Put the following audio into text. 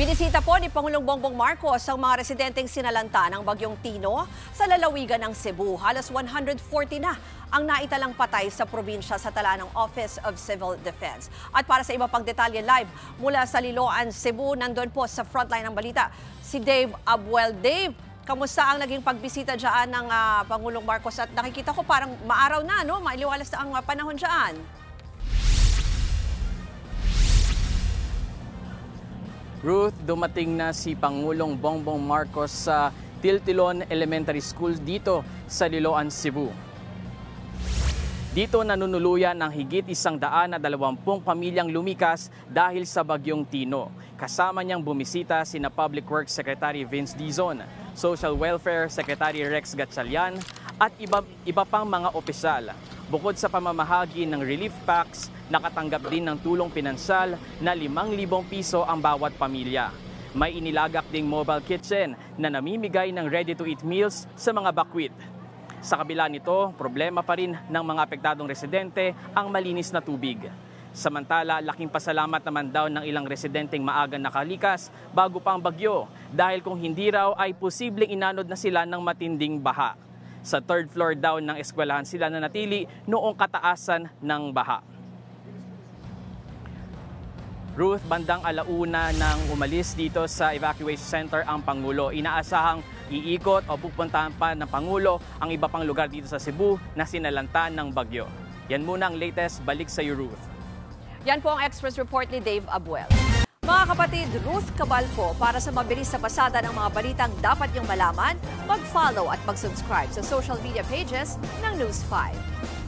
Binisita po ni Pangulong Bongbong Marcos ang mga residenteng sinalanta ng Bagyong Tino sa lalawigan ng Cebu. Halos 140 na ang naitalang patay sa probinsya sa tala ng Office of Civil Defense. At para sa iba pang detalye live mula sa Liloan, Cebu, nandun po sa frontline ng balita si Dave Abuel. Dave, kamusta ang naging pagbisita dyan ng Pangulong Marcos? At nakikita ko parang maaraw na, no? Mailiwalas na ang panahon dyan. Ruth, dumating na si Pangulong Bongbong Marcos sa Tiltilon Elementary School dito sa Liloan, Cebu. Dito nanunuluyan ng higit 120 pamilyang lumikas dahil sa Bagyong Tino. Kasama niyang bumisita sina Public Works Secretary Vince Dizon, Social Welfare Secretary Rex Gatchalian at iba pang mga opisyal. Bukod sa pamamahagi ng relief packs, nakatanggap din ng tulong pinansal na 5,000 piso ang bawat pamilya. May inilagak ding mobile kitchen na namimigay ng ready-to-eat meals sa mga bakwit. Sa kabila nito, problema pa rin ng mga apektadong residente ang malinis na tubig. Samantala, laking pasalamat naman daw ng ilang residenteng maagang nakalikas bago pa ang bagyo dahil kung hindi raw ay posibleng inanod na sila ng matinding baha. Sa third floor daw ng eskwelahan sila na natili noong kataasan ng baha. Ruth, bandang alauna nang umalis dito sa evacuation center ang Pangulo. Inaasahang iikot o pupuntahan pa ng Pangulo ang iba pang lugar dito sa Cebu na sinalanta ng bagyo. Yan muna ang latest. Balik sa iyo, Ruth. Yan po ang Express Report ni Dave Abuel. Mga kapatid, Ruth Cabal po para sa mabilis na pasada ng mga balitang dapat niyong malaman, mag-follow at mag-subscribe sa social media pages ng News 5.